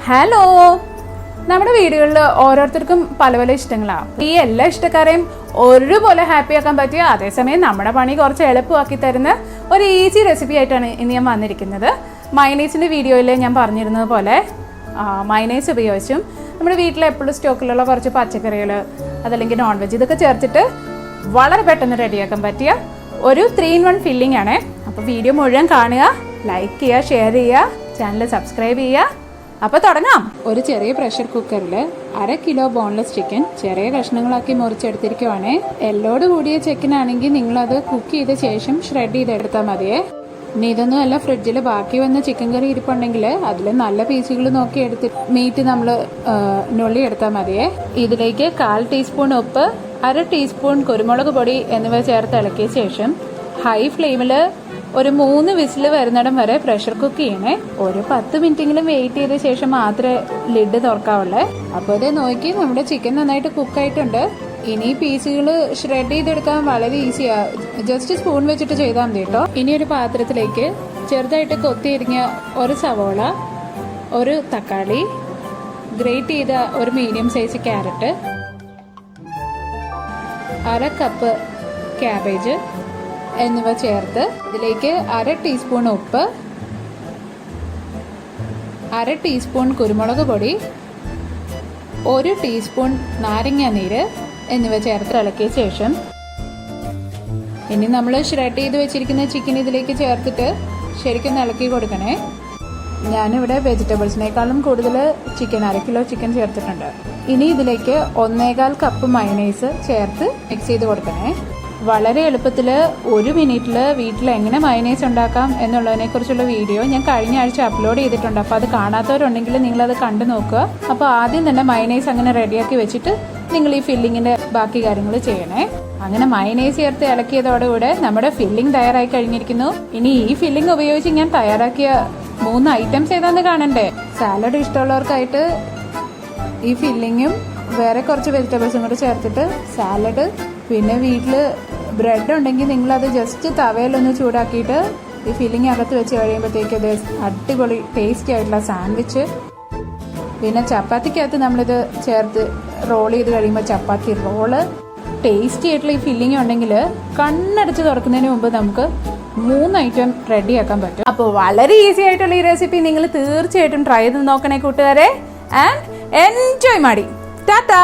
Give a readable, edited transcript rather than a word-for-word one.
Hello, നമ്മുടെ വീടുകളിൽ ഓരോരുത്തർക്കും പല പല ഇഷ്ടങ്ങളാണ്. ഈ എല്ലാ ഇഷ്ടക്കാരെയും ഒരുപോലെ ഹാപ്പി ആക്കാൻ പറ്റിയ, അതേസമയം നമ്മുടെ പണി കുറച്ച് എളുപ്പമാക്കി തരുന്ന ഒരു ഈസി റെസിപ്പി ആയിട്ടാണ് ഇന്ന് ഞാൻ വന്നിരിക്കുന്നത്. മയണൈസിൻ്റെ വീഡിയോയിൽ ഞാൻ പറഞ്ഞിരുന്നത് പോലെ മയണൈസ് ഉപയോഗിച്ചും നമ്മുടെ വീട്ടിൽ എപ്പോഴും സ്റ്റോക്കിലുള്ള കുറച്ച് പച്ചക്കറികൾ, അതല്ലെങ്കിൽ നോൺ വെജ്, ഇതൊക്കെ ചേർത്തിട്ട് വളരെ പെട്ടെന്ന് റെഡിയാക്കാൻ പറ്റിയ ഒരു 3-in-1 ഫില്ലിംഗ് ആണ്. അപ്പോൾ വീഡിയോ മുഴുവൻ കാണുക, ലൈക്ക് ചെയ്യുക, ഷെയർ ചെയ്യുക, ചാനൽ സബ്സ്ക്രൈബ് ചെയ്യുക. അപ്പോൾ തുടങ്ങാം. ഒരു ചെറിയ പ്രഷർ കുക്കറിൽ 1/2 കിലോ ബോൺലെസ് ചിക്കൻ ചെറിയ കഷ്ണങ്ങളാക്കി മുറിച്ചെടുത്തിരിക്കുവാണ്. എല്ലോട് കൂടിയ ചിക്കനാണെങ്കിൽ നിങ്ങളത് കുക്ക് ചെയ്ത ശേഷം ഷ്രെഡ് ചെയ്തെടുത്താൽ മതിയേ. ഇനി ഇതൊന്നുമല്ല, ഫ്രിഡ്ജിൽ ബാക്കി വന്ന ചിക്കൻ കറി ഇരിപ്പുണ്ടെങ്കിൽ അതിൽ നല്ല പീസുകൾ നോക്കി എടുത്ത് മീറ്റ് നമ്മൾ നുള്ളി എടുത്താൽ മതിയേ. ഇതിലേക്ക് 1/4 ടീസ്പൂൺ ഉപ്പ്, 1/2 ടീസ്പൂൺ കുരുമുളക് പൊടി എന്നിവ ചേർത്ത് ഇളക്കിയ ശേഷം ഹൈ ഫ്ലെയിമിൽ ഒരു 3 വിസിൽ വരുന്നിടം വരെ പ്രഷർ കുക്ക് ചെയ്യണേ. ഒരു 10 മിനിറ്റെങ്കിലും വെയിറ്റ് ചെയ്ത ശേഷം മാത്രമേ ലിഡ് തുറക്കാവുള്ളേ. അപ്പോൾ ഇത് നോക്കി, നമ്മുടെ ചിക്കൻ നന്നായിട്ട് കുക്കായിട്ടുണ്ട്. ഇനി പീസുകൾ ഷ്രെഡ് ചെയ്തെടുക്കാൻ വളരെ ഈസിയാ, ജസ്റ്റ് സ്പൂൺ വെച്ചിട്ട് ചെയ്താൽ മതി കേട്ടോ. ഇനി ഒരു പാത്രത്തിലേക്ക് ചെറുതായിട്ട് കൊത്തിയരിഞ്ഞ ഒരു സവോള, ഒരു തക്കാളി, ഗ്രേറ്റ് ചെയ്ത ഒരു medium size carrot, 1/2 cup cabbage എന്നിവ ചേർത്ത് ഇതിലേക്ക് 1/2 ടീസ്പൂൺ ഉപ്പ്, 1/2 ടീസ്പൂൺ കുരുമുളക് പൊടി, 1 ടീസ്പൂൺ നാരങ്ങ നീര് എന്നിവ ചേർത്ത് ഇളക്കിയ ശേഷം ഇനി നമ്മൾ ഷ്രെഡ് ചെയ്ത് വെച്ചിരിക്കുന്ന ചിക്കൻ ഇതിലേക്ക് ചേർത്തിട്ട് ശരിക്കും ഇളക്കി കൊടുക്കണേ. ഞാനിവിടെ വെജിറ്റബിൾസിനേക്കാളും കൂടുതൽ ചിക്കൻ 1/2 കിലോ ചിക്കൻ ചേർത്തിട്ടുണ്ട്. ഇനി ഇതിലേക്ക് 1.25 കപ്പ് മയണൈസ് ചേർത്ത് മിക്സ് ചെയ്ത് കൊടുക്കണേ. വളരെ എളുപ്പത്തിൽ 1 മിനിറ്റിൽ വീട്ടിൽ എങ്ങനെ മയണൈസ് ഉണ്ടാക്കാം എന്നുള്ളതിനെ കുറിച്ചുള്ള വീഡിയോ ഞാൻ കഴിഞ്ഞ ആഴ്ച അപ്ലോഡ് ചെയ്തിട്ടുണ്ട്. അപ്പോൾ അത് കാണാത്തവരുണ്ടെങ്കിൽ നിങ്ങളത് കണ്ടു നോക്കുക. അപ്പോൾ ആദ്യം തന്നെ മയണൈസ് അങ്ങനെ റെഡിയാക്കി വെച്ചിട്ട് നിങ്ങൾ ഈ ഫില്ലിങ്ങിൻ്റെ ബാക്കി കാര്യങ്ങൾ ചെയ്യണേ. അങ്ങനെ മയണൈസ് ചേർത്ത് ഇളക്കിയതോടുകൂടെ നമ്മുടെ ഫില്ലിംഗ് തയ്യാറായി കഴിഞ്ഞിരിക്കുന്നു. ഇനി ഈ ഫില്ലിംഗ് ഉപയോഗിച്ച് ഞാൻ തയ്യാറാക്കിയ 3 ഐറ്റംസ് ഏതാണെന്ന് കാണണ്ടേ. സാലഡ് ഇഷ്ടമുള്ളവർക്കായിട്ട് ഈ ഫില്ലിങ്ങും വേറെ കുറച്ച് വെജിറ്റബിൾസും കൂടെ ചേർത്തിട്ട് സാലഡ്, പിന്നെ വീട്ടിൽ ബ്രെഡ് ഉണ്ടെങ്കിൽ നിങ്ങളത് ജസ്റ്റ് തവയിലൊന്ന് ചൂടാക്കിയിട്ട് ഈ ഫില്ലിംഗ് അകത്ത് വെച്ച് കഴിയുമ്പോഴത്തേക്ക് അത് അടിപൊളി ടേസ്റ്റി ആയിട്ടുള്ള സാൻഡ്വിച്ച്. പിന്നെ ചപ്പാത്തിക്കകത്ത് നമ്മളിത് ചേർത്ത് റോൾ ചെയ്ത് കഴിയുമ്പോൾ ചപ്പാത്തി റോള്, ടേസ്റ്റി ആയിട്ടുള്ള ഈ ഫില്ലിംഗ് ഉണ്ടെങ്കിൽ കണ്ണടച്ച് തുറക്കുന്നതിന് മുമ്പ് നമുക്ക് 3 ഐറ്റം റെഡിയാക്കാൻ പറ്റും. അപ്പോൾ വളരെ ഈസി ആയിട്ടുള്ള ഈ റെസിപ്പി നിങ്ങൾ തീർച്ചയായിട്ടും ട്രൈ ചെയ്ത് നോക്കണേ കൂട്ടുകാരെ. ആൻഡ് എൻജോയ് മാടി. ടാറ്റാ.